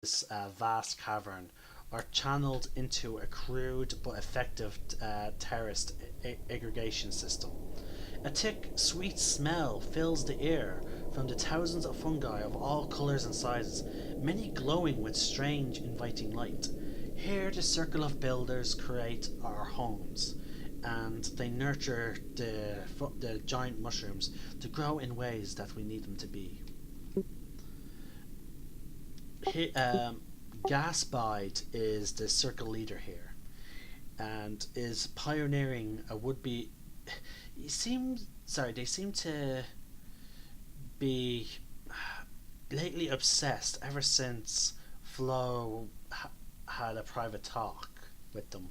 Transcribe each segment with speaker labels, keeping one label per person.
Speaker 1: this vast cavern are channeled into a crude but effective terraced aggregation system. A thick, sweet smell fills the air from the thousands of fungi of all colours and sizes, many glowing with strange, inviting light. Here, the circle of builders create our homes, and they nurture the giant mushrooms to grow in ways that we need them to be. He, Gaspide is the circle leader here, and is pioneering a would-be. He seems sorry. They seem to be lately obsessed ever since Flo had a private talk with them.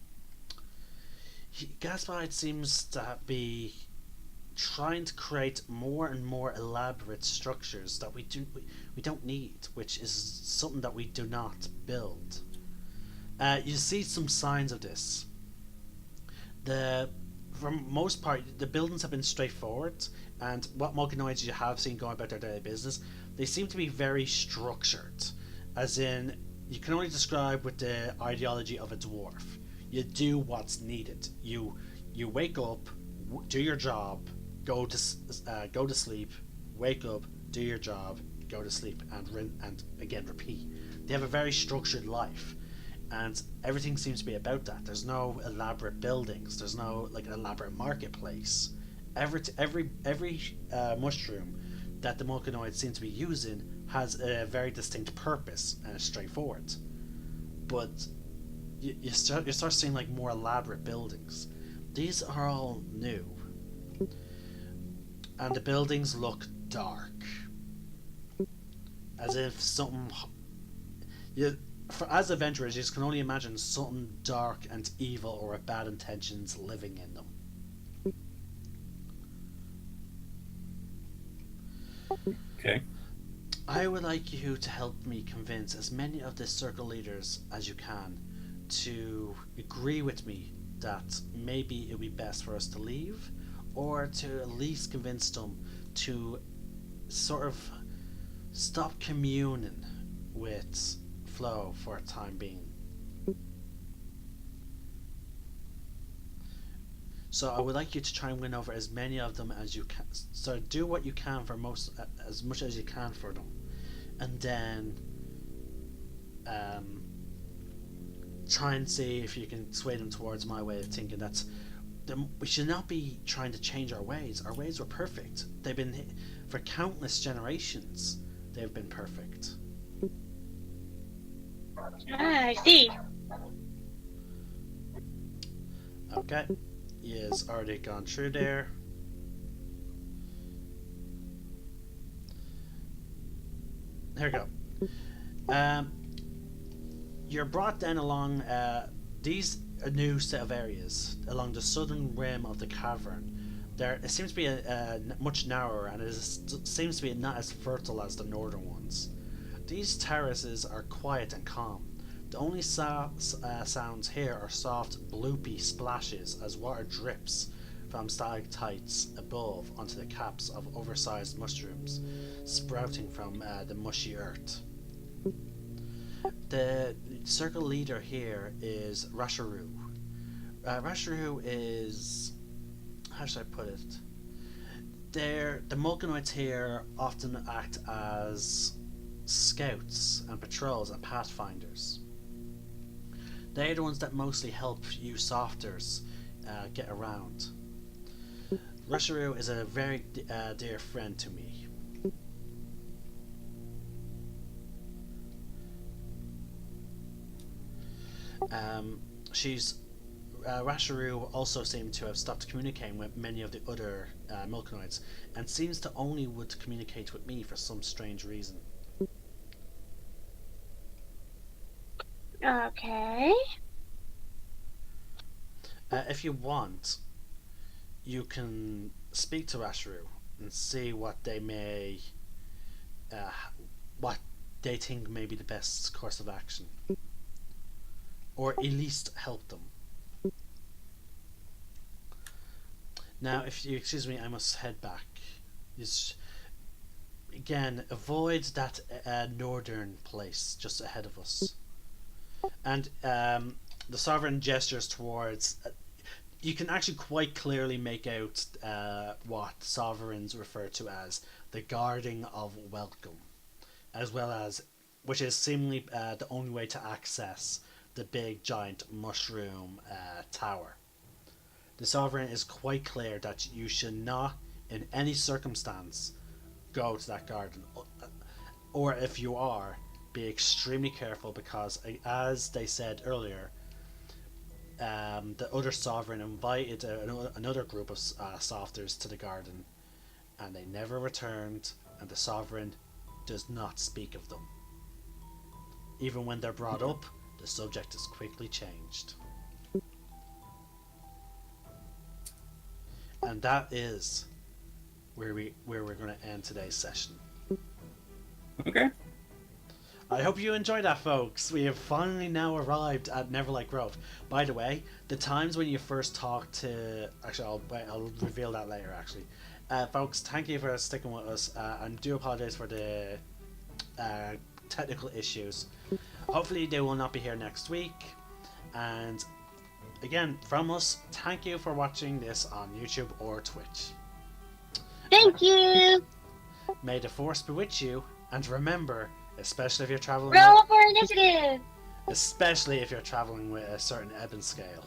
Speaker 1: Gaspard seems to be trying to create more and more elaborate structures that we don't need, which is something that we do not build. You see some signs of this. The For most part, the buildings have been straightforward, and what Mulkanoids you have seen going about their daily business, they seem to be very structured. As in, you can only describe with the ideology of a dwarf. You do what's needed. You wake up, do your job, go to sleep, wake up, do your job, go to sleep, and again repeat. They have a very structured life, and everything seems to be about that. There's no elaborate buildings. There's no like elaborate marketplace. Every mushroom that the Mulkanoids seem to be using has a very distinct purpose and is straightforward. But you start seeing like more elaborate buildings. These are all new, and the buildings look dark, as if something. As adventurers, you can only imagine something dark and evil or with bad intentions living in them.
Speaker 2: Okay.
Speaker 1: I would like you to help me convince as many of the circle leaders as you can to agree with me that maybe it would be best for us to leave, or to at least convince them to sort of stop communing with Flo for a time being. So I would like you to try and win over as many of them as you can. So do what you can for as much as you can for them, and then um, try and see if you can sway them towards my way of thinking. We should not be trying to change our ways. Our ways were perfect. They've been for countless generations. They've been perfect.
Speaker 3: Ah, I see.
Speaker 1: Okay, he has already gone through there. Here we go. You're brought then along these a new set of areas along the southern rim of the cavern. There it seems to be a much narrower, and seems to be not as fertile as the northern ones. These terraces are quiet and calm. The only sounds here are soft, bloopy splashes as water drips from stalactites above onto the caps of oversized mushrooms sprouting from the mushy earth. The circle leader here is Rasharu. Rasharu is, how should I put it? The Mulkanoids here often act as scouts and patrols and pathfinders. They're the ones that mostly help you softers get around. Rasharu is a very dear friend to me. She's Rasharu also seemed to have stopped communicating with many of the other Milkanoids, and seems to only would communicate with me for some strange reason.
Speaker 3: Okay.
Speaker 1: If you want, you can speak to Rasharu and see uh, what they think may be the best course of action, or at least help them. Now, if you excuse me, I must head back. again, avoid that northern place just ahead of us. And the sovereign gestures towards. You can actually quite clearly make out what sovereigns refer to as the guarding of welcome, as well as, which is seemingly the only way to access the big giant mushroom tower. The sovereign is quite clear that you should not, in any circumstance, go to that garden, or if you are, be extremely careful because, as they said earlier, the other sovereign invited another group of softers to the garden, and they never returned, and the sovereign does not speak of them. Even when they're brought up, the subject is quickly changed. And that is where we're going to end today's session.
Speaker 2: Okay.
Speaker 1: I hope you enjoyed that, folks. We have finally now arrived at Neverlight Grove. By the way, the times when you first talked to... Actually, I'll reveal that later, actually. Folks, thank you for sticking with us. And do apologize for the technical issues. Hopefully they will not be here next week. And again, from us, thank you for watching this on YouTube or Twitch.
Speaker 3: Thank you.
Speaker 1: May the Force be with you, and remember, especially if you're traveling
Speaker 3: Roll for initiative.
Speaker 1: especially if you're traveling with a certain ebb and scale.